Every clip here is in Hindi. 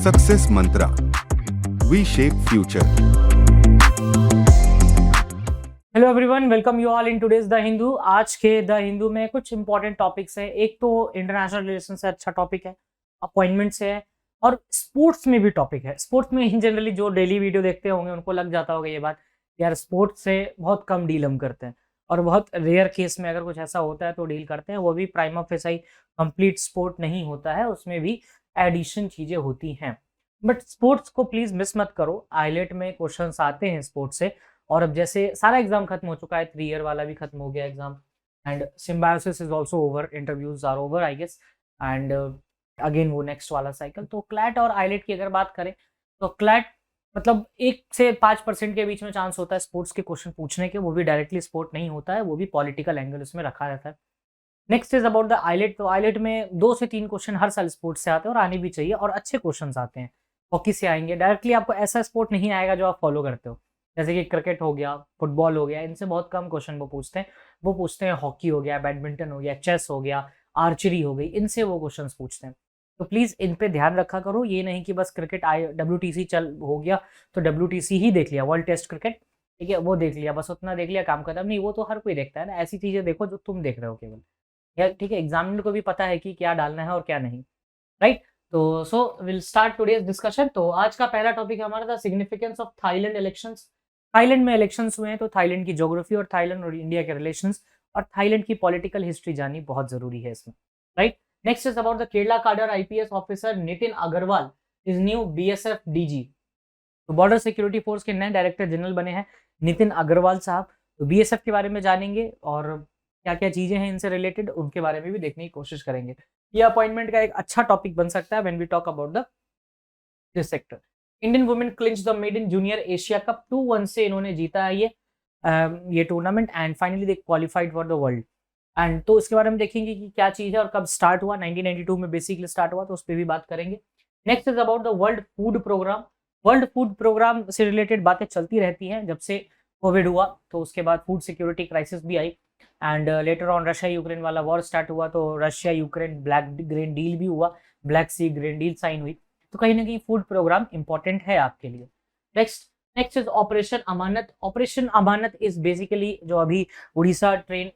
Success Mantra, V shape future. Hello everyone, welcome you all in today's the Hindu. आज के द हिंदू में कुछ इंपॉर्टेंट टॉपिक्स हैं। एक तो इंटरनेशनल रिलेशन से अच्छा टॉपिक है, अपॉइंटमेंट से है, और स्पोर्ट्स में भी टॉपिक है। स्पोर्ट्स में इन जनरली जो डेली वीडियो देखते होंगे उनको लग जाता होगा ये बात, यार स्पोर्ट्स से बहुत कम डील हम करते हैं, और बहुत रेयर केस में अगर कुछ ऐसा होता है तो डील करते हैं, वो भी प्राइमा फेसाई कंप्लीट स्पोर्ट नहीं होता है, उसमें भी एडिशन चीजें होती हैं। बट स्पोर्ट्स को प्लीज मिस मत करो, आईलेट में क्वेश्चन आते हैं स्पोर्ट्स से। और अब जैसे सारा एग्जाम खत्म हो चुका है, 3 ईयर वाला भी खत्म हो गया exam, and Symbiosis is also over, interviews are over I guess, and again वो नेक्स्ट वाला साइकिल। तो क्लैट और आईलेट की अगर बात करें तो क्लैट मतलब 1 से 5% के बीच में चांस होता है स्पोर्ट्स के क्वेश्चन पूछने के, वो भी डायरेक्टली स्पोर्ट नहीं होता है, वो भी पॉलिटिकल एंगल उसमें रखा रहता है। Next is about the eyelet. तो आईलेट में 2 से 3 क्वेश्चन हर साल स्पोर्ट्स से आते हैं, और आने भी चाहिए, और अच्छे क्वेश्चन आते हैं। हॉकी से आएंगे, डायरेक्टली आपको ऐसा स्पोर्ट नहीं आएगा जो आप फॉलो करते हो, जैसे कि क्रिकेट हो गया, फुटबॉल हो गया, इनसे बहुत कम क्वेश्चन वो पूछते हैं। वो पूछते हैं हॉकी हो गया, बैडमिंटन हो गया, चेस हो गया, आर्चरी हो गई, इनसे वो क्वेश्चन पूछते हैं। तो प्लीज इन पे ध्यान रखा करो, ये नहीं कि बस क्रिकेट WTC चल हो गया तो WTC ही देख लिया, वर्ल्ड टेस्ट क्रिकेट, ठीक है, वो देख लिया, बस उतना देख लिया, काम खत्म। नहीं, वो तो हर कोई देखता है ना, ऐसी चीजें देखो जो तुम देख रहे हो केवल, या ठीक है, एग्जामिनर को भी पता है कि क्या डालना है और क्या नहीं, राइट। तो so will start today's discussion. तो आज का पहला टॉपिक हमारा था significance of Thailand elections. Thailand में इलेक्शंस हुए हैं, तो थाईलैंड की ज्योग्राफी और थाईलैंड और इंडिया के रिलेशंस और थाईलैंड की पॉलिटिकल हिस्ट्री जाननी बहुत जरूरी है इसमें, right. Next is about the Kerala cadre IPS officer Nitin Agrawal is new BSF DG। तो बॉर्डर सिक्योरिटी फोर्स के नए डायरेक्टर जनरल बने हैं नितिन अग्रवाल साहब। तो BSF के बारे में जानेंगे, और क्या क्या चीजें हैं इनसे रिलेटेड उनके बारे में भी देखने की कोशिश करेंगे। ये अपॉइंटमेंट का एक अच्छा टॉपिक बन सकता है when we talk about the this sector. Indian women clinch the maiden junior Asia Cup, 2-1 से इन्होंने जीता है ये tournament, and finally they qualified for the world. And तो इसके बारे में देखेंगे कि क्या चीज है और कब स्टार्ट हुआ। 1992 में बेसिकली स्टार्ट हुआ, तो उस पर भी बात करेंगे। Next is about the World Food Programme. World Food Programme से रिलेटेड बातें चलती रहती हैं, जब से कोविड हुआ तो उसके बाद फूड सिक्योरिटी क्राइसिस भी आई, and later on Russia Ukraine वाला वॉर स्टार्ट हुआ, तो Russia Ukraine black grain deal भी हुआ, black sea grain deal sign हुई। तो कहीं ना कहीं फूड प्रोग्राम इंपॉर्टेंट है आपके लिए। Next is operation Amanat. Operation Amanat is basically जो अभी उड़ीसा ट्रेन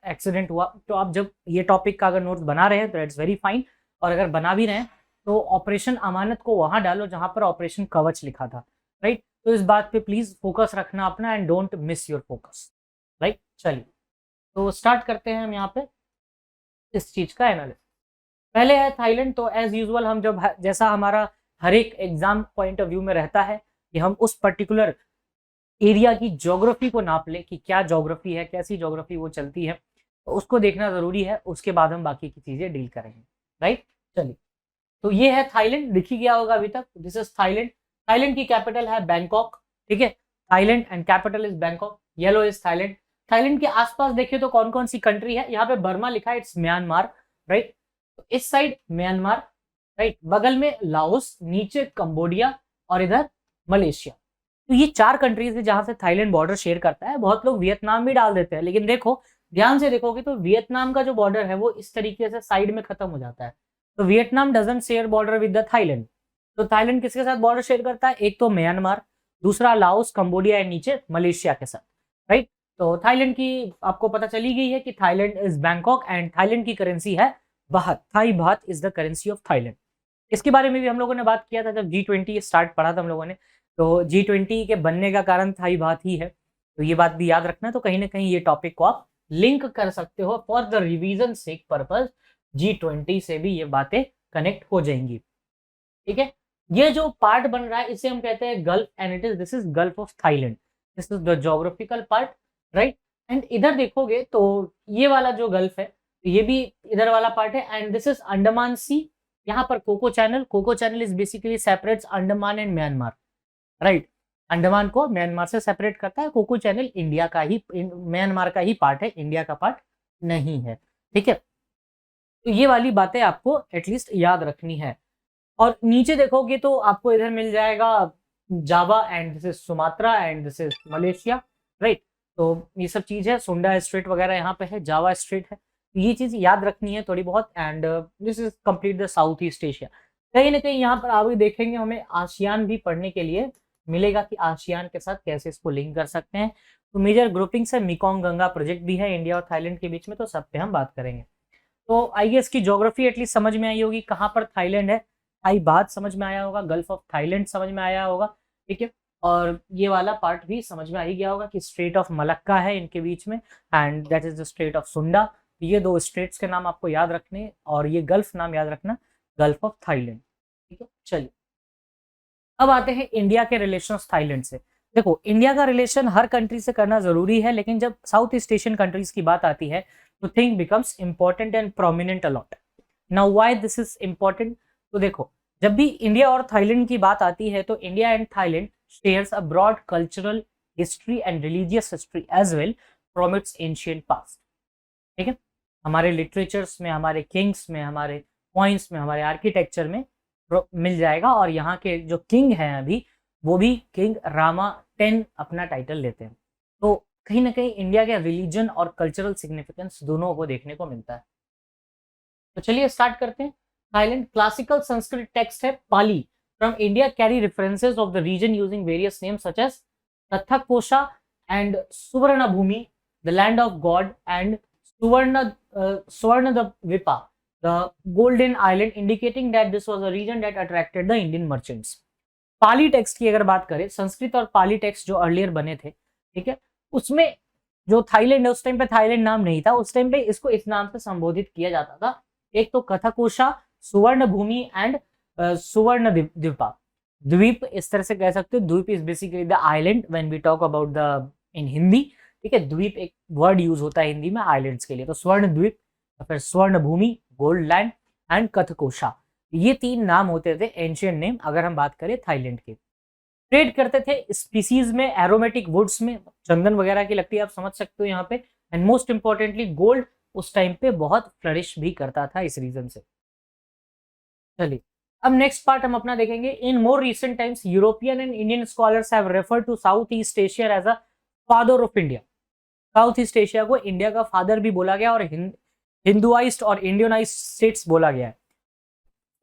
एक्सीडेंट हुआ, तो आप जब ये टॉपिक का अगर नोट्स बना रहे हैं तो इट्स वेरी फाइन, और अगर बना भी रहे हैं तो ऑपरेशन अमानत को वहां डालो जहां पर ऑपरेशन कवच लिखा था, राइट। तो इस बात पे प्लीज फोकस रखना अपना, and don't miss your focus, right. चलिए तो स्टार्ट करते हैं हम यहाँ पे इस चीज का एनालिसिस। पहले है थाईलैंड। तो एज यूजुअल हम जब जैसा हमारा हर एक एग्जाम पॉइंट ऑफ व्यू में रहता है कि हम उस पर्टिकुलर एरिया की ज्योग्राफी को नाप ले कि क्या ज्योग्राफी है, कैसी ज्योग्राफी वो चलती है, तो उसको देखना जरूरी है, उसके बाद हम बाकी की चीजें डील करेंगे, राइट। चलिए, तो ये है थाईलैंड, दिख ही गया होगा अभी तक, दिस इज थाईलैंड। थाईलैंड की कैपिटल है बैंकॉक, ठीक है, Thailand and capital is Bangkok, yellow is Thailand. Thailand के आसपास देखिए तो कौन कौन सी कंट्री है, यहाँ पे बर्मा लिखा है, इट्स म्यांमार, राइट। तो इस साइड म्यांमार, राइट, बगल में लाओस, नीचे कंबोडिया, और इधर मलेशिया। तो ये 4 कंट्रीज है जहां से थाईलैंड बॉर्डर शेयर करता है। बहुत लोग वियतनाम भी डाल देते हैं, लेकिन देखो ध्यान से देखोगे तो वियतनाम का जो बॉर्डर है वो इस तरीके से साइड में खत्म हो जाता है, तो Vietnam doesn't share border with the Thailand. तो थाईलैंड किसके साथ बॉर्डर शेयर करता है, एक तो म्यांमार, दूसरा लाओस, कंबोडिया एंड नीचे मलेशिया के साथ, राइट। तो थाईलैंड की आपको पता चली गई है कि Thailand is Bangkok, and Thailand की करेंसी है baht, Thai baht is the currency of Thailand. इसके बारे में भी हम लोगों ने बात किया था जब G20 स्टार्ट पढ़ा था हम लोगों ने, तो G20 के बनने का कारण थाई बात ही है, तो ये बात भी याद रखना। तो कहीं ना कहीं ये टॉपिक को आप लिंक कर सकते हो for the revision sake purpose, G20 से भी ये बातें कनेक्ट हो जाएंगी, ठीक है। ये जो पार्ट बन रहा है इसे हम कहते हैं gulf, and it is this is gulf of Thailand, this is the geographical part, right. And इधर देखोगे तो ये वाला जो गल्फ है ये भी इधर वाला पार्ट है, and this is Andaman Sea. यहाँ पर Coco Channel is basically separates Andaman and Myanmar, right. Andaman को म्यांमार से सेपरेट करता है, कोको चैनल इंडिया का ही, म्यांमार का ही पार्ट है, इंडिया का पार्ट नहीं है, ठीक है। तो ये वाली बातें आपको एटलीस्ट याद रखनी है। और नीचे देखोगे तो आपको इधर मिल जाएगा Java, and this is Sumatra, and this is Malaysia, right. तो ये सब चीज है, सुंडा स्ट्रेट वगैरह यहाँ पे है, जावा स्ट्रेट है, ये चीज याद रखनी है थोड़ी बहुत। And this is complete the south east Asia. कहीं ना कहीं यहाँ पर आप भी देखेंगे हमें आसियान भी पढ़ने के लिए मिलेगा कि आसियान के साथ कैसे इसको लिंक कर सकते हैं। तो मेजर ग्रुपिंग से मेकोंग गंगा प्रोजेक्ट भी है इंडिया और थाईलैंड के बीच में, तो सब पे हम बात करेंगे। तो आई गेस की ज्योग्राफी एटलीस्ट समझ में आई होगी, कहाँ पर थाईलैंड है, थाई बात समझ में आया होगा, गल्फ ऑफ थाईलैंड समझ में आया होगा, ठीक है। और ये वाला पार्ट भी समझ में आ ही गया होगा कि स्ट्रेट ऑफ मलक्का है इनके बीच में, and that is the straight of सुंडा। ये दो स्टेट्स के नाम आपको याद रखने, और ये गल्फ नाम याद रखना, गल्फ ऑफ थाईलैंड, ठीक है। चलिए अब आते हैं इंडिया के रिलेशंस थाईलैंड से। देखो इंडिया का रिलेशन हर कंट्री से करना जरूरी है, लेकिन जब साउथ ईस्ट एशियन कंट्रीज की बात आती है तो thing becomes important and prominent a lot. Now why this is important? तो देखो जब भी इंडिया और थाईलैंड की बात आती है तो India and Thailand shares a broad cultural history and religious history as well from its ancient past, ठीक है। हमारे लिटरेचर्स में, हमारे किंग्स में, हमारे पॉइंट्स में, हमारे आर्किटेक्चर में मिल जाएगा। और यहाँ के जो किंग हैं अभी, वो भी किंग रामा 10 अपना टाइटल लेते हैं। तो कहीं ना कहीं इंडिया के रिलीजन और कल्चरल सिग्निफिकेंस दोनों को देखने को मिलता है। तो चलिए स्टार्ट करते हैं। थाईलैंड क्लासिकल संस्कृत टेक्स्ट है Pali from India carry references of the region using various names such as तथाकोशा and Suvarnabhumi, the land of gold, and Swarnadvipa, the golden island, indicating that this was a region that attracted the Indian merchants। Pali text की अगर बात करें, संस्कृत और पाली टेक्स्ट जो अर्लियर बने थे, ठीक है, उसमें जो थाईलैंड है, उस टाइम पे थाईलैंड नाम नहीं था, उस टाइम पे इसको इस नाम से संबोधित किया जाता था। एक तो कथाकोशा, सुवर्ण भूमि एंड सुवर्ण द्वीपा, द्वीप इस तरह से कह सकते हो। द्वीप is basically the island when we talk about the in Hindi, ठीक है। द्वीप एक वर्ड यूज होता है हिंदी में आइलैंड्स के लिए। तो स्वर्ण द्वीप, फिर स्वर्ण भूमि, गोल्ड लैंड एंड कथकोशा, ये 3 नाम होते थे एंशियंट नेम अगर हम बात करें थाईलैंड के। ट्रेड करते थे स्पीसीज में, एरोमेटिक वुड्स में, चंदन वगैरह की लकड़ी आप समझ सकते हो यहाँ पे, एंड मोस्ट इंपॉर्टेंटली गोल्ड उस टाइम पे बहुत फ्लरिश भी करता था इस रीजन से। चलिए अब नेक्स्ट पार्ट हम अपना देखेंगे। In more recent times European and Indian scholars have referred to south east Asia as a father of India. South east Asia को इंडिया का फादर भी बोला गया और हिंदुआइज्ड और इंडियनाइज्ड स्टेट्स बोला गया है।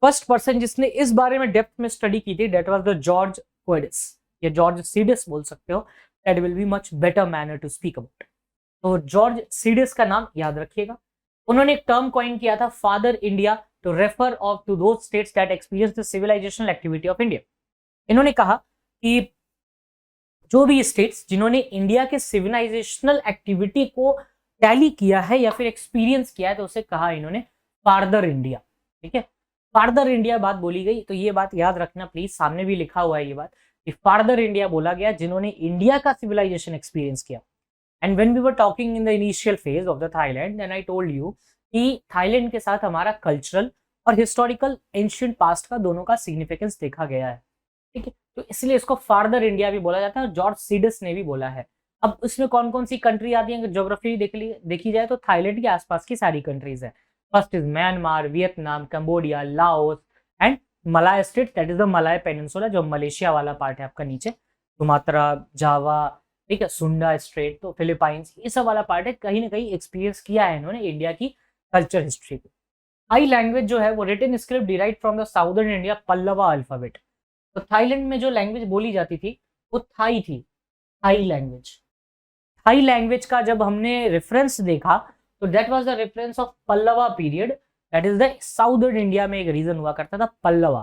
फर्स्ट पर्सन जिसने इस बारे में डेप्थ में स्टडी की थी, that was the George Coedes, या जॉर्ज सीडिस बोल सकते हो, that will be much better manner to speak about. तो जॉर्ज सीडिस का नाम याद रखिएगा। उन्होंने एक टर्म कॉइन किया था, farther India, to refer of to those states that experience the civilisational activity of India. इन्होंने कहा कि जो भी स्टेट्स जिन्होंने इंडिया के सिविलाइजेशनल एक्टिविटी को टैली किया है या फिर एक्सपीरियंस किया है, तो उसे कहा इन्होंने फादर इंडिया, ठीक है। फादर इंडिया बात बोली गई, तो ये बात याद रखना प्लीज, सामने भी लिखा हुआ है ये बात कि फादर इंडिया बोला गया जिन्होंने इंडिया का सिविलाइजेशन एक्सपीरियंस किया। And when we were talking in the initial phase of the Thailand, then I told you कि थाईलैंड के साथ हमारा कल्चरल और हिस्टोरिकल एंशिएंट पास्ट का दोनों का सिग्निफिकेंस देखा गया है, ठीक है। तो इसलिए इसको फादर इंडिया भी बोला जाता है और जॉर्ज सीडिस ने भी बोला है। अब इसमें कौन कौन सी कंट्री आती है, ज्योग्राफी देखी जाए तो थाईलैंड के आसपास की सारी कंट्रीज है। First is Myanmar, Vietnam, Cambodia, Laos and Malay state, that is the Malay peninsula, जो मलेशिया वाला पार्ट है आपका नीचे, सुमात्रा, जावा, ठीक है, सुंडा स्ट्रेट, तो फिलीपाइंस, ये सब वाला पार्ट है। कहीं ना कहीं एक्सपीरियंस किया है इन्होंने इंडिया की कल्चर हिस्ट्री को। थाई लैंग्वेज जो है वो written script derive from the southern India Pallava alphabet. तो थाईलैंड में जो लैंग्वेज बोली जाती थी वो थाई थी, थाई लैंग्वेज। थाई लैंग्वेज का जब हमने रेफरेंस देखा तो that was the reference of Pallava period, that is the southern India में एक रीजन हुआ करता था पल्लवा,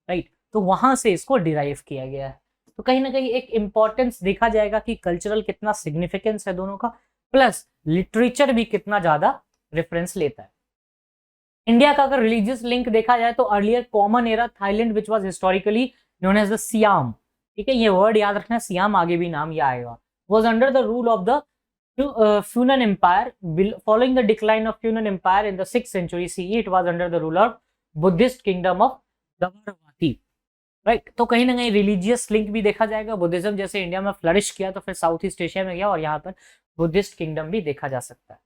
राइट। तो वहां से इसको डिराइव किया गया है। तो कहीं ना कहीं एक इंपॉर्टेंस देखा जाएगा कि कल्चरल कितना सिग्निफिकेंस है दोनों का, प्लस लिटरेचर भी कितना ज्यादा रेफरेंस लेता है। इंडिया का अगर रिलीजियस लिंक देखा जाए तो earlier common era Thailand which was historically known as the Siam, ठीक है, ये वर्ड याद रखना, सियाम आगे भी नाम ये आएगा, was under the rule of the Funan Empire. Following the decline of Funan Empire in the 6th century CE, it was under the rule of Buddhist kingdom of Dvaravati, right? तो कहीं ना कहीं रिलीजियस लिंक भी देखा जाएगा। बुद्धिज्म जैसे इंडिया में फ्लरिश किया तो फिर साउथ ईस्ट एशिया में गया और यहाँ पर बुद्धिस्ट किंगडम भी देखा जा सकता है।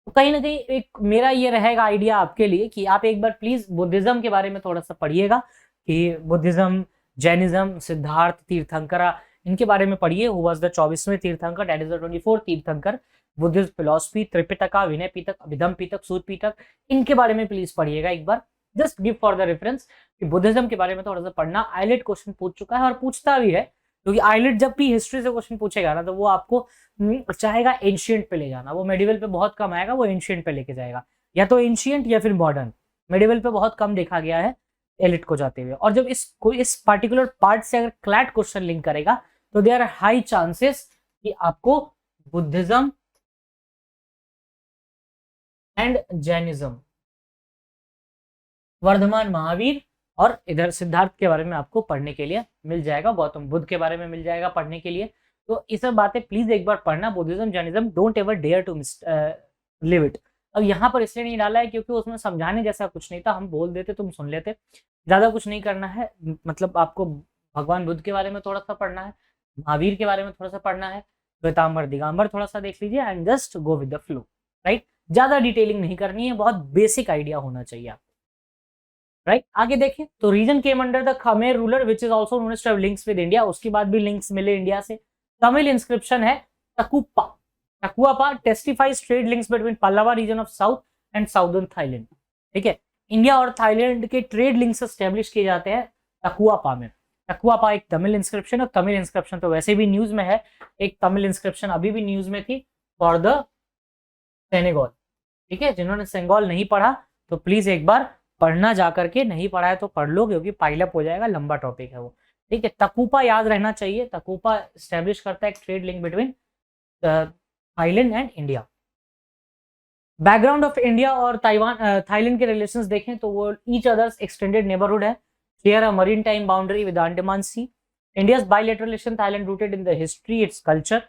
तो कहीं ना कहीं एक मेरा ये रहेगा आइडिया आपके लिए कि आप एक बार प्लीज बुद्धिज्म के बारे में थोड़ा सा पढ़िएगा कि बुद्धिज्म, जैनिज्म, सिद्धार्थ तीर्थंकरा, इनके बारे में पढ़िए। हु वाज द 24वें तीर्थंकर, that is the 24th tirthankara, Buddhist philosophy, Tripitaka, Vinaya Pitaka, Abhidhamma Pitaka, Sutta Pitaka, इनके बारे में प्लीज पढ़िएगा एक बार, just give for the reference, कि बुद्धिज्म के बारे में थोड़ा सा पढ़ना। आइलेट क्वेश्चन पूछ चुका है और पूछता भी है, क्योंकि आइलेट जब भी हिस्ट्री से क्वेश्चन पूछेगा ना तो वो आपको चाहेगा एंशियंट पे ले जाना। वो मेडिवल पे बहुत कम आएगा, वो एंशियंट पे लेके जाएगा, या तो एंशियंट या फिर मॉडर्न। मेडिवल पे बहुत कम देखा गया है एलिट को जाते हुए। और जब इस पर्टिकुलर पार्ट से अगर क्लैट क्वेश्चन लिंक करेगा तो देयर आर हाई चांसेस कि आपको Buddhism and Jainism, Vardhaman Mahavir और इधर सिद्धार्थ के बारे में आपको पढ़ने के लिए मिल जाएगा, गौतम बुद्ध के बारे में मिल जाएगा पढ़ने के लिए। तो ये सब बातें प्लीज एक बार पढ़ना। Buddhism Jainism, don't ever dare to leave it. अब यहाँ पर इसलिए नहीं डाला है क्योंकि उसमें समझाने जैसा कुछ नहीं था, हम बोल देते तुम सुन लेते। ज्यादा कुछ नहीं करना है, मतलब आपको भगवान बुद्ध के बारे में थोड़ा सा पढ़ना है, महावीर के बारे में थोड़ा सा पढ़ना है, श्वेतांबर दिगंबर थोड़ा सा देख लीजिए and just go with the flow, right. ज्यादा डिटेलिंग नहीं करनी है, बहुत बेसिक आइडिया होना चाहिए आपको, राइट। आगे देखें तो region came under the Khmer ruler which is also known as links with India. उसके बाद भी लिंक्स मिले इंडिया से। तमिल इंस्क्रिप्शन है Takua Pa. Takua Pa testifies trade links between Pallava region of south and southern Thailand. ठीक है, इंडिया और थाईलैंड के ट्रेड लिंक्स एस्टेब्लिश किए जाते हैं तकुआपा में। तकुआपा एक तमिल इंस्क्रिप्शन है। तमिल इंस्क्रिप्शन तो वैसे भी न्यूज में है, एक तमिल इंस्क्रिप्शन अभी भी न्यूज में थी फॉर द सेनेगल। ठीक है, जिन्होंने सेनेगल नहीं पढ़ा तो प्लीज एक बार पढ़ना, जाकर के नहीं पढ़ा है तो पढ़ लो, क्योंकि पाइलअप हो जाएगा, लंबा टॉपिक है वो। ठीक है, तकुपा याद रहना चाहिए। तकुपा स्टैब्लिश करता है एक trade link between Thailand and India. Background of India और थाईलैंड के रिलेशंस देखें तो वो ईच अदर्स एक्सटेंडेड नेबरहुड है, share a maritime boundary with Andaman Sea. India's bilateral relation Thailand rooted in the history, its culture.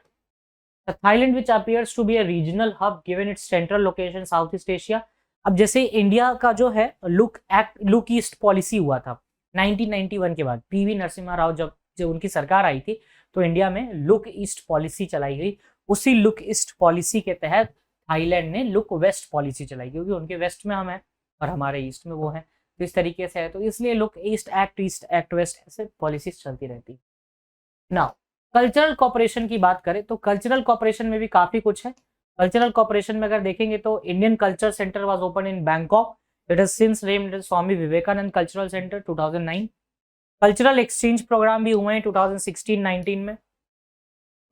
Thailand which appears to be a regional hub given its central location south east Asia. अब जैसे इंडिया का जो है लुक ईस्ट पॉलिसी हुआ था 1991 के बाद, पीवी नरसिम्हा राव जब उनकी सरकार आई थी तो इंडिया में लुक ईस्ट पॉलिसी चलाई गई। उसी लुक ईस्ट पॉलिसी के तहत थाईलैंड ने लुक वेस्ट पॉलिसी चलाई, क्योंकि उनके वेस्ट में हम हैं और हमारे ईस्ट में वो है, तो इस तरीके से है। तो इसलिए लुक ईस्ट एक्ट वेस्ट ऐसे पॉलिसीज चलती रहती। नाउ कल्चरल कॉपरेशन की बात करें तो कल्चरल कॉपरेशन में भी काफी कुछ है। कल्चरल कॉपरेशन में अगर देखेंगे तो Indian culture centre was open in Bangkok, it is since named Swami Vivekananda cultural centre 2009। Cultural exchange programme भी हुए हैं 2016-19 में।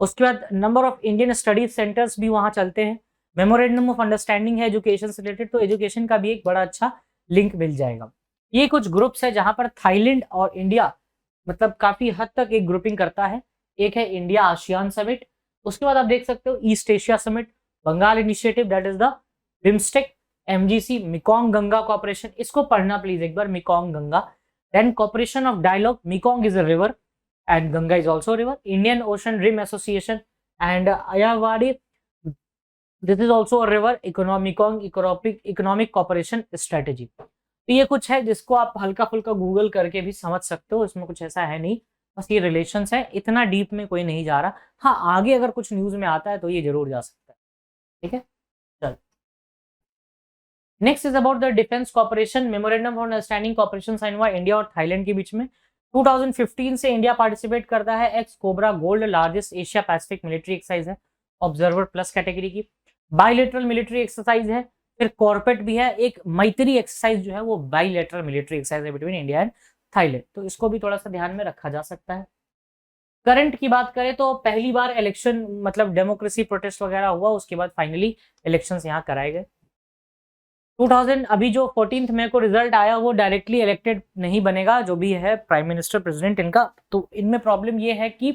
उसके बाद number of Indian studies centres भी वहां चलते हैं। मेमोरेंडम ऑफ अंडरस्टैंडिंग है एजुकेशन से रिलेटेड, तो एजुकेशन का भी एक बड़ा अच्छा लिंक मिल जाएगा। ये कुछ ग्रुप्स है जहां पर थाईलैंड और इंडिया मतलब काफी हद तक एक ग्रुपिंग करता है। एक है इंडिया आसियान समिट, उसके बाद आप देख सकते हो east Asia summit, Bengal initiative that is the BIMSTEC, MGC Mekong Ganga cooperation, इसको पढ़ना प्लीज एक बार, Mekong Ganga. Then cooperation of dialogue, Mekong is a river and Ganga is also a river. Indian Ocean Rim Association and Ayeyarwady, this is also a river. Economic cooperation strategy. तो ये कुछ है जिसको आप हल्का फुल्का गूगल करके भी समझ सकते हो, इसमें कुछ ऐसा है नहीं, बस ये रिलेशंस है, इतना डीप में कोई नहीं जा रहा। हाँ, आगे अगर कुछ न्यूज में आता है तो ये जरूर जा सकता है। ठीक है, चल next is about the defence cooperation. Memorandum of understanding cooperation sign हुआ इंडिया और थाईलैंड के बीच में 2015 से। इंडिया पार्टिसिपेट करता है ex Cobra Gold, largest Asia Pacific military exercise है, ऑब्जर्वर प्लस कैटेगरी की। बायलैटरल मिलिट्री एक्सरसाइज है, फिर कॉर्पेट भी है। एक मैत्री एक्सरसाइज जो है वो बायलैटरल मिलिट्री एक्सरसाइज है बिटवीन इंडिया एंड थाईलैंड, तो इसको भी थोड़ा सा ध्यान में रखा जा सकता है। करंट की बात करें तो पहली बार इलेक्शन मतलब डेमोक्रेसी प्रोटेस्ट वगैरह हुआ, उसके बाद फाइनली इलेक्शंस यहाँ कराए गए। 2000 अभी जो 14 मई को रिजल्ट आया वो डायरेक्टली इलेक्टेड नहीं बनेगा, जो भी है प्राइम मिनिस्टर प्रेसिडेंट इनका। तो इनमें प्रॉब्लम ये है कि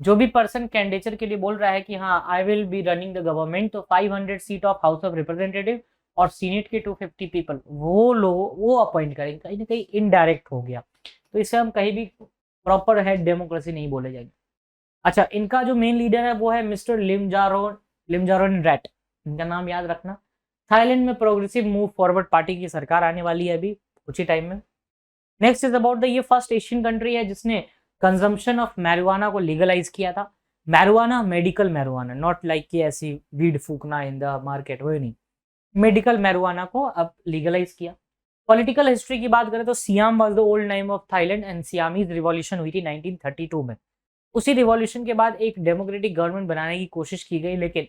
जो भी पर्सन कैंडिडेचर के लिए बोल रहा है कि हाँ I will be running the government, तो 500 seat of house of representative और सीनेट के 250 पीपल वो अपॉइंट करेंगे, कहीं ना कहीं इनडायरेक्ट हो गया, तो इसे हम कहीं भी प्रॉपर हेड डेमोक्रेसी नहीं बोले जाएंगे। अच्छा, इनका जो मेन लीडर है वो है मिस्टर लिमजारोन रैट, इनका नाम याद रखना। थाईलैंड में प्रोग्रेसिव मूव फॉरवर्ड पार्टी की सरकार आने वाली है अभी कुछ ही टाइम में। नेक्स्ट इज अबाउट द, ये फर्स्ट एशियन कंट्री है जिसने कंजम्पशन ऑफ मैरिजुआना को लीगलाइज किया था। Marijuana medical marijuana, not like कि ऐसी weed Phukna in the market, वो नहीं, मेडिकल मैरिजुआना को अब लीगलाइज किया। पॉलिटिकल हिस्ट्री की बात करें तो SIAM was the old name of Thailand and Siamese revolution हुई थी 1932 में। उसी रिवॉल्यूशन के बाद एक डेमोक्रेटिक गवर्नमेंट बनाने की कोशिश की गई, लेकिन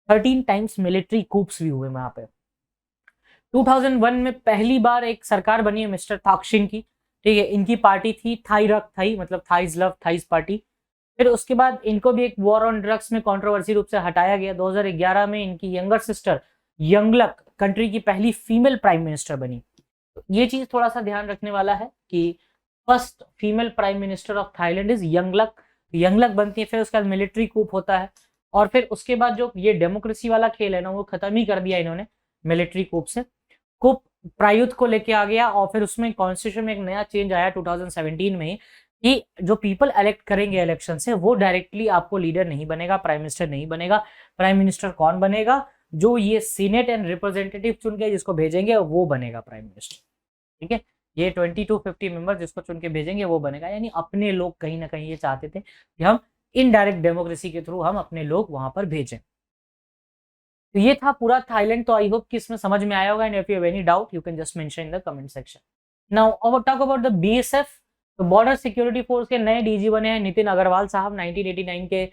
13 टाइम्स मिलिट्री कूप्स भी हुए वहां पे। 2001 में पहली बार एक सरकार बनी है मिस्टर थाक्शिन की, ठीक है, इनकी पार्टी थी थाई रक थाई, मतलब थाइज लव थाइज पार्टी। फिर उसके बाद इनको भी एक वॉर ऑन ड्रग्स में कंट्रोवर्सी रूप से हटाया गया। 2011 में इनकी यंगर सिस्टर यंगलक कंट्री की पहली फीमेल प्राइम मिनिस्टर बनी। तो ये चीज थोड़ा सा ध्यान रखने वाला है कि first female prime minister of Thailand is Yingluck. Yingluck बनती है, फिर उसके बाद मिलिट्री कूप होता है, और फिर उसके बाद जो ये डेमोक्रेसी वाला खेल है ना, वो खत्म ही कर दिया इन्होंने मिलिट्री कूप से। कूप प्रायुक्त को लेके आ गया, और फिर उसमें कॉन्स्टिट्यूशन में एक नया चेंज आया 2017 में कि जो पीपल इलेक्ट करेंगे इलेक्शन से, वो डायरेक्टली आपको लीडर नहीं बनेगा, प्राइम मिनिस्टर नहीं बनेगा। प्राइम मिनिस्टर कौन बनेगा? जो ये सीनेट एंड रिप्रेजेंटेटिव चुन के जिसको भेजेंगे वो बनेगा प्राइम मिनिस्टर। ठीक है, ये 20 to 50 मेंबर जिसको चुन के भेजेंगे वो बनेगा। यानी अपने लोग कहीं ना कहीं ये चाहते थे कि हम इनडायरेक्ट डेमोक्रेसी के थ्रू हम अपने लोग वहां पर भेजें। तो ये था पूरा थाईलैंड। तो आई होप कि इसमें समझ में आया होगा, and if you have any doubt you can just mention in the comment section. Now अब टॉक अबाउट द बीएसएफ। तो बॉर्डर सिक्योरिटी फोर्स के नए डीजी बने हैं नितिन अग्रवाल साहब, 1989 के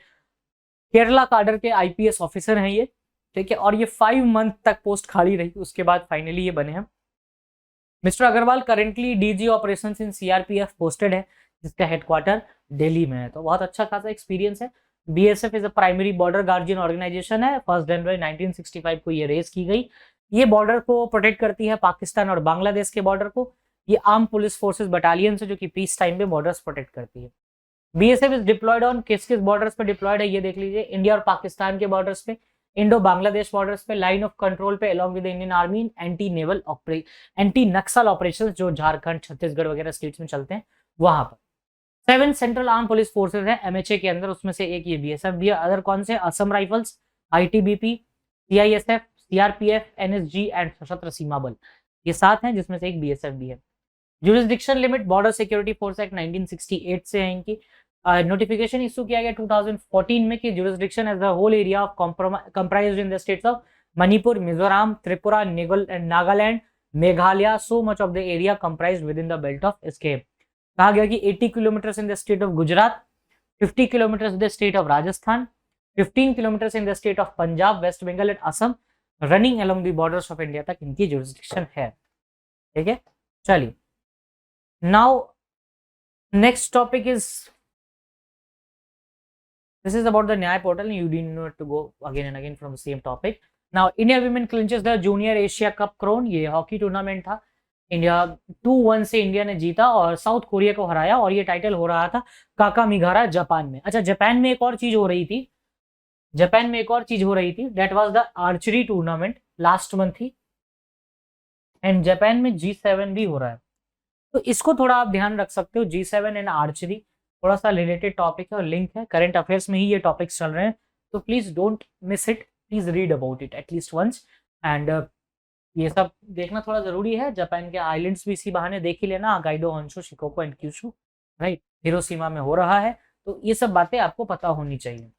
केरला काडर के आईपीएस ऑफिसर हैं ये। ठीक है, और ये 5 मंथ तक पोस्ट खाली रही, उसके बाद फाइनली ये बने हैं। Mister Agrawal currently DG operations in CRPF posted है, जिसका हेडक्वार्टर दिल्ली में है। तो बहुत अच्छा खासा एक्सपीरियंस है। BSF is a primary border guardian organisation है। 1 जनवरी 1965 को ये रेस की गई। ये बॉर्डर को प्रोटेक्ट करती है, पाकिस्तान और बांग्लादेश के बॉर्डर को। ये आर्म पुलिस फोर्सेस बटालियन है जो कि पीस टाइम पे बॉर्डर्स प्रोटेक्ट करती है। बीएसएफ इज डिप्लॉयड ऑन किस किस बॉर्डर्स पे डिप्लॉयड है ये देख लीजिए। इंडिया और पाकिस्तान के बॉर्डर्स पे, इंडो बांग्लादेश बॉर्डर्स पे, लाइन ऑफ कंट्रोल पे along with Indian army, anti Naxal operations जो झारखंड छत्तीसगढ़ वगैरह स्टेट्स में चलते हैं वहां पर। 7 सेंट्रल आर्म पुलिस फोर्सेज है एमएचए के अंदर, उसमें से एक ये बीएसएफ भी है। अदर कौन से? Assam rifles, ITBP, CISF, CRPF, NSG and सशस्त्र सीमा बल, ये 7 हैं जिसमें से एक बीएसएफ भी है। Jurisdiction limit border security force act 1968 से है इनकी। नोटिफिकेशन इशू किया गया 2014 में कि jurisdiction as the whole area of comprised in the states of Manipur, Mizoram, Tripura, Nagaland, Meghalaya, so much of the area comprised within the belt of escape. कहा गया कि 80 kilometre in the state of Gujarat, 50 kilometre in the state of Rajasthan, 15 kilometre in the state of Punjab, West Bengal and Assam, running along the borders of India तक इनकी जुरिस्डिक्शन है। ठीक है, चलिए now next topic is this is about the Nyay portal, and you didn't need to go again and again from the same topic. Now India women clinches the junior Asia Cup crown। ये हॉकी टूर्नामेंट था, इंडिया 2-1 से इंडिया ने जीता और साउथ कोरिया को हराया, और ये टाइटल हो रहा था काकामिगारा जापान में। अच्छा, जापान में एक और चीज हो रही थी, that was the archery tournament, last month थी, एंड जापान में G7 भी हो रहा है। तो इसको थोड़ा आप ध्यान रख सकते हो। G7 एंड आर्चरी थोड़ा सा रिलेटेड टॉपिक है और लिंक है, करंट अफेयर्स में ही ये टॉपिक्स चल रहे हैं। तो please don't miss it, please read about it at least once, and ये सब देखना थोड़ा जरूरी है। जापान के आइलैंड्स भी इसी बहाने देख ही लेना, Hokkaido, Honshu, Shikoku and Kyushu, right, Hiroshima में हो रहा है। तो ये सब बातें आपको पता होनी चाहिए।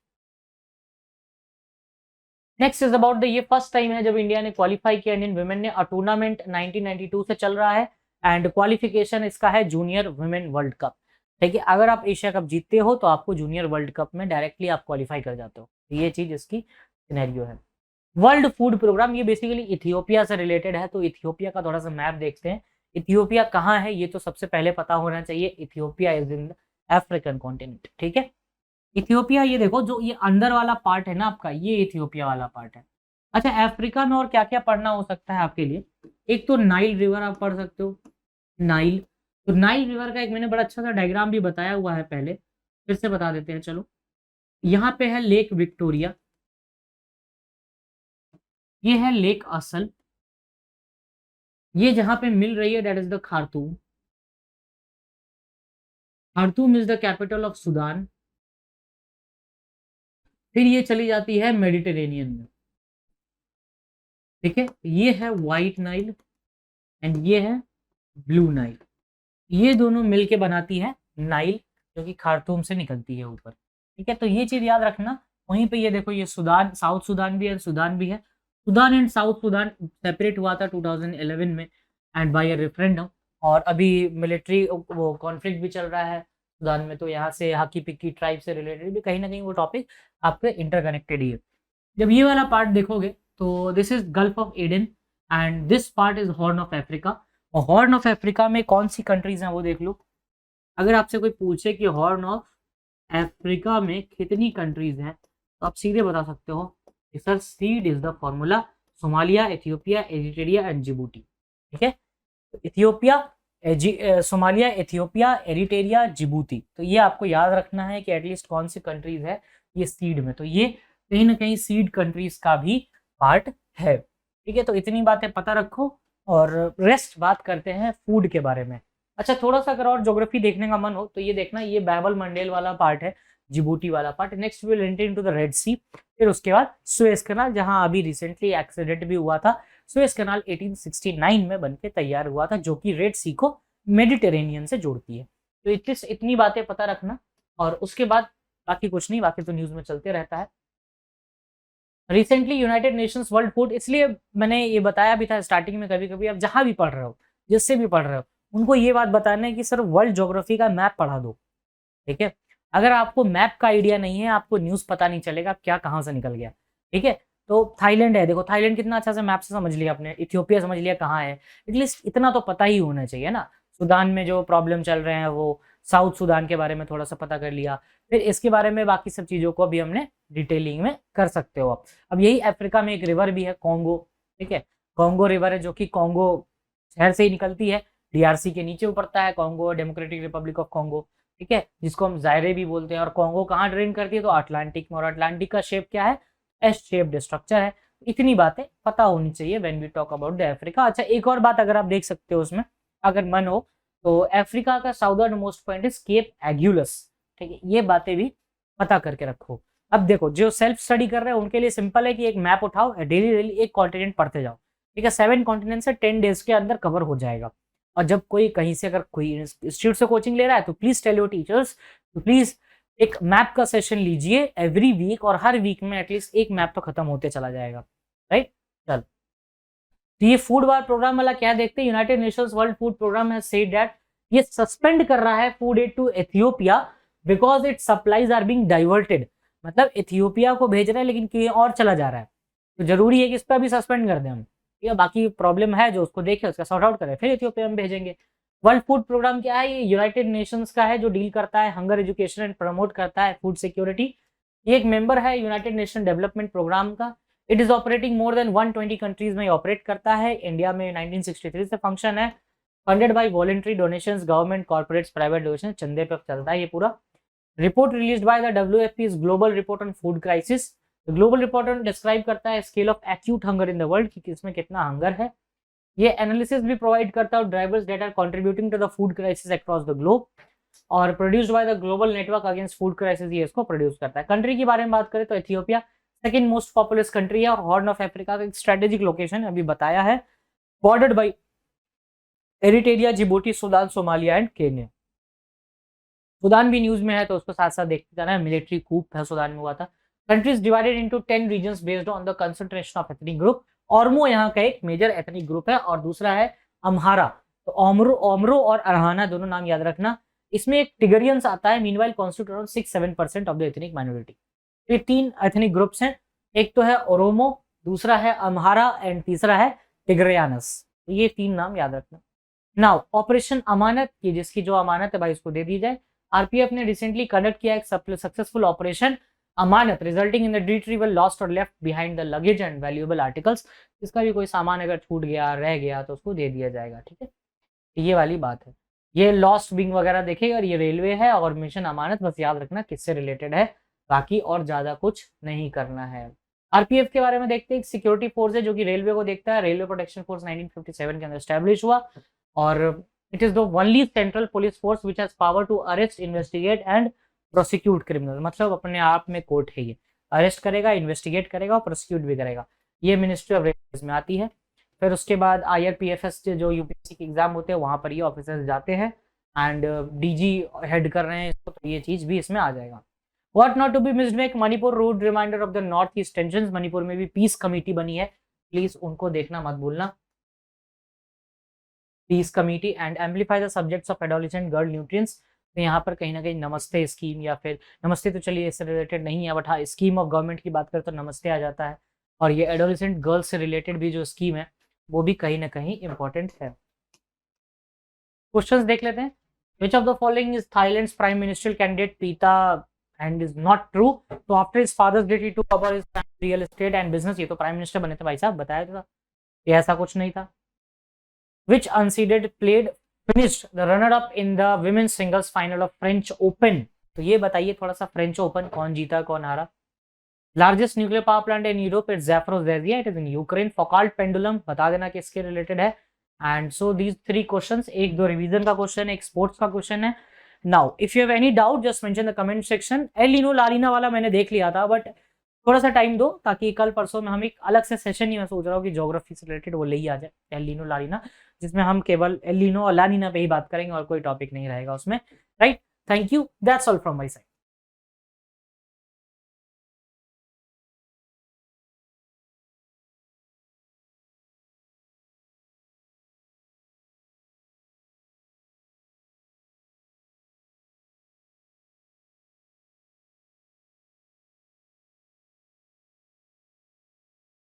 नेक्स्ट इज अबाउट द, ये फर्स्ट टाइम है जब इंडिया ने क्वालिफाई किया, इंडियन वुमेन ने। टूर्नामेंट 1992 से चल रहा है, एंड क्वालिफिकेशन इसका है जूनियर वुमेन वर्ल्ड कप। ठीक है, अगर आप एशिया कप जीतते हो तो आपको जूनियर वर्ल्ड कप में डायरेक्टली आप क्वालिफाई कर जाते हो। ये चीज इसकी सिनेरियो है। वर्ल्ड फूड प्रोग्राम, ये बेसिकली इथियोपिया से रिलेटेड है। तो इथियोपिया का थोड़ा सा मैप देखते हैं। इथियोपिया कहाँ है ये तो सबसे पहले पता होना चाहिए। Ethiopia is in the African continent. ठीक है, इथियोपिया, ये देखो जो ये अंदर वाला पार्ट है ना आपका, ये इथियोपिया वाला पार्ट है। अच्छा, अफ्रीका में और क्या क्या पढ़ना हो सकता है आपके लिए? एक तो नाइल रिवर आप पढ़ सकते हो, नाइल। तो नाइल रिवर का एक मैंने बड़ा अच्छा सा डायग्राम भी बताया हुआ है पहले, फिर से बता देते हैं। चलो, यहाँ पे है लेक विक्टोरिया, ये है लेक असल, ये जहां पे मिल रही है that is the Khartoum. Khartoum is the capital of Sudan. फिर ये चली जाती है मेडिटेरेनियन में। ठीक है, ये है व्हाइट नाइल एंड ये है ब्लू नाइल। ये दोनों मिलके बनाती है नाइल, जो कि खार्तूम से निकलती है ऊपर। ठीक है, तो ये चीज याद रखना। वहीं पे ये देखो, ये सुडान, साउथ सुडान भी है, सुडान भी है। Sudan and south Sudan separate हुआ था 2011 में एंड बाय अ रेफरेंडम, और अभी मिलिट्री वो कॉन्फ्लिक्ट भी चल रहा है सुडान में। तो यहाँ से हाकी पिक्की ट्राइब से रिलेटेड भी कहीं ना कहीं वो टॉपिक आपके इंटरकनेक्टेड ही है। जब ये वाला पार्ट देखोगे तो this is gulf of Aden and this part is horn of Africa, और हॉर्न ऑफ अफ्रीका में कौन सी कंट्रीज हैं वो देख लो। अगर आपसे कोई पूछे कि हॉर्न ऑफ अफ्रीका में कितनी कंट्रीज हैं तो आप सीधे बता सकते हो sir seed is the formula, Somalia, Ethiopia, Eritrea and Djibouti. ठीक है, तो Ethiopia, Somalia, Ethiopia, Eritrea, Djibouti. तो ये आपको याद रखना है कि एटलीस्ट कौन सी कंट्रीज है ये सीड में, तो ये कहीं ना कहीं सीड कंट्रीज का भी पार्ट है। ठीक है, तो इतनी बातें पता रखो और रेस्ट बात करते हैं फूड के बारे में। अच्छा, थोड़ा सा अगर और ज्योग्राफी देखने का मन हो तो ये देखना, ये बैबल मंडेल वाला पार्ट है, जिबूटी वाला part. Next will enter into the red sea, फिर उसके बाद सुएज कैनाल, जहां अभी रिसेंटली एक्सीडेंट भी हुआ था। सुएज कैनाल 1869 में बनके तैयार हुआ था, जो कि रेड सी को मेडिटेरेनियन से जोड़ती है। तो इतनी बातें पता रखना, और उसके बाद बाकी कुछ नहीं, बाकी तो न्यूज में चलते रहता है। Recently United Nations World food, इसलिए मैंने ये बताया भी था स्टार्टिंग में, कभी कभी आप जहां भी पढ़ रहे हो, जिससे भी पढ़ रहे हो, उनको ये बात बताना है कि सर वर्ल्ड ज्योग्राफी का मैप पढ़ा दो। ठीक है, अगर आपको मैप का आइडिया नहीं है, आपको न्यूज पता नहीं चलेगा क्या कहाँ से निकल गया। ठीक है, तो थाईलैंड है, देखो थाईलैंड कितना अच्छा से मैप से समझ लिया आपने, इथियोपिया समझ लिया कहाँ है, एटलीस्ट इतना तो पता ही होना चाहिए ना। सूडान में जो प्रॉब्लम चल रहे हैं वो साउथ सूडान के बारे में थोड़ा सा पता कर लिया, फिर इसके बारे में बाकी सब चीजों को अभी हमने डिटेलिंग में कर सकते हो आप। अब यही अफ्रीका में एक रिवर भी है कॉन्गो। ठीक है, कॉन्गो रिवर है, जो कि कॉन्गो शहर से ही निकलती है, डीआरसी के नीचे उतरता है Congo, democratic Republic of Congo. ठीक है, जिसको हम जायरे भी बोलते हैं। और कॉन्गो कहाँ ड्रेन करती है, तो अटलांटिक में, और अटलांटिक का शेप क्या है, एस शेप्ड स्ट्रक्चर है। इतनी बातें पता होनी चाहिए when we talk about the Africa. अच्छा, एक और बात अगर आप देख सकते हो उसमें, अगर मन हो तो, अफ्रीका का southernmost point is Cape Agulhas. ठीक है, ये बातें भी पता करके रखो। अब देखो, जो सेल्फ स्टडी कर रहे हैं उनके लिए सिंपल है कि एक मैप उठाओ, डेली डेली एक कॉन्टिनेंट पढ़ते जाओ। ठीक है, 7 कॉन्टिनेंट से 10 डेज के अंदर कवर हो जाएगा। और जब कोई कहीं से, अगर कोई इंस्टीट्यूट से कोचिंग ले रहा है तो प्लीज टेल योर टीचर्स तो प्लीज एक मैप का सेशन लीजिए एवरी वीक, और हर वीक में एटलीस्ट एक मैप तो खत्म होते चला जाएगा। राइट, चल, तो ये फूड वार प्रोग्राम वाला क्या देखते हैं, United Nations World Food Programme has said that ये सस्पेंड कर रहा है food aid to Ethiopia because it supplies are being diverted. मतलब एथियोपिया को भेज रहे हैं लेकिन कहीं और चला जा रहा है, तो जरूरी है कि इस पर भी सस्पेंड कर दें हम। या बाकी प्रॉब्लम है जो उसको देखे, उसका सॉर्ट आउट करें, फिर एथियोपिया में भेजेंगे। वर्ल्ड फूड प्रोग्राम क्या है, ये यूनाइटेड नेशंस का है, जो डील करता है हंगर एजुकेशन एंड प्रमोट करता है फूड सिक्योरिटी। ये एक मेंबर है यूनाइटेड नेशन डेवलपमेंट प्रोग्राम का। It is operating more than 120 countries में ऑपरेट करता है। इंडिया में 1963 से फंक्शन है। Funded by voluntary donations, government, corporates, private donation, चंदे पे चलता है ये पूरा। Report released by the WFP is global report on food crisis. Global report describe करता है scale of acute hunger in the world, कि इसमें कितना हंगर है। ये एनालिसिस भी प्रोवाइड करता है drivers that are contributing to the food crisis across the globe, और produced by the global network against food crisis, ये इसको प्रोड्यूस करता है। कंट्री के बारे में बात करें तो Ethiopia second most populous country है, और हॉर्न ऑफ अफ्रीका का एक स्ट्रेटेजिक लोकेशन अभी बताया है, bordered by Eritrea, Djibouti, Sudan, Somalia and Kenya. Sudan भी न्यूज में है तो उसको साथ साथ देखते जाना है, मिलिट्री कूप है सूडान में हुआ था। Countries divided into 10 regions based on the concentration of ethnic group. Oromo यहाँ का एक मेजर एथनिक ग्रुप है, और दूसरा है अम्हारा। तो ओमरो और अरहाना दोनों नाम याद रखना। इसमें एक टिगरियंस आता है, meanwhile constitute around 6-7% of the ethnic minority. ये 3 एथनिक ग्रुप्स हैं, एक तो है ओरोमो, दूसरा है अम्हारा एंड तीसरा है टिग्रियानस। तो ये 3 नाम याद रखना। नाउ ऑपरेशन अमानत की, जिसकी जो अमानत है भाई उसको दे दी जाए। आरपीएफ ने रिसेंटली कंडक्ट किया एक successful operation Amanat, resulting in the retrieval lost or left behind the luggage and valuable articles. इसका भी कोई सामान अगर छूट गया, रह गया, तो उसको दे दिया जाएगा। ठीक है, ये वाली बात है। ये लॉस्ट बिंग वगैरह देखेगा, और ये रेलवे है, और मिशन अमानत बस याद रखना किससे रिलेटेड है, बाकी और ज्यादा कुछ नहीं करना है। आरपीएफ के बारे में देखते हैं, एक सिक्योरिटी फोर्स है जो कि रेलवे को देखता है। रेलवे प्रोटेक्शन फोर्स 1957 के अंदर एस्टेब्लिश हुआ, और it is the only central police force which has power to arrest, investigate and prosecute criminal. मतलब अपने आप में कोर्ट है, ये अरेस्ट करेगा, इन्वेस्टिगेट करेगा और प्रोसिक्यूट भी करेगा। ये मिनिस्ट्री ऑफ रेलवे में आती है। फिर उसके बाद IRPFS जो यूपीएससी के एग्जाम होते हैं वहां पर ये ऑफिसर्स जाते हैं, एंड डीजी हेड कर रहे हैं इसको, तो ये चीज भी इसमें आ जाएगा। What not to be missed में, Manipur rude reminder of the north east tensions. Manipur में भी पीस कमेटी बनी है, प्लीज उनको देखना मत भूलना। Peace committee and amplify the subjects of adolescent girl nutrients. तो यहाँ पर कहीं ना कहीं नमस्ते स्कीम, या फिर नमस्ते तो चलिए इससे रिलेटेड नहीं है, बट हाँ स्कीम ऑफ गवर्नमेंट की बात करें तो नमस्ते आ जाता है। और ये एडोलेसेंट गर्ल्स से रिलेटेड भी जो स्कीम है वो भी कहीं ना कहीं इंपॉर्टेंट है। क्वेश्चंस देख लेते हैं। Which of the following is Thailand's prime ministerial candidate Pita and is not true. तो after his father's death he took over his real estate and business. ये तो प्राइम मिनिस्टर बने थे भाई साहब, बताया था ये ऐसा कुछ नहीं था। Which unseeded player finished the runner up in the women's singles final of French Open. तो ये बताइए थोड़ा सा, फ्रेंच ओपन कौन जीता कौन हारा। Largest nuclear power plant in Europe is Zaporizhzhia, it is in Ukraine. Foucault pendulum बता देना किसके रिलेटेड है। एंड सो दीज 3 क्वेश्चंस, एक 2 रिवीजन का क्वेश्चन है, एक स्पोर्ट्स का क्वेश्चन है। Now if you have any doubt just mention the comment section. El Nino La Nina वाला मैंने देख लिया था, बट थोड़ा सा टाइम दो ताकि कल परसों में हम एक अलग से सेशन ही मैं सोच रहा हूँ कि ज्योग्राफी से रिलेटेड वो ले ही आ जाए, एल नीनो ला लीना, जिसमें हम केवल एल नीनो और ला नीना पे ही बात करेंगे और कोई टॉपिक नहीं रहेगा उसमें, right. Thank you, that's all from my side.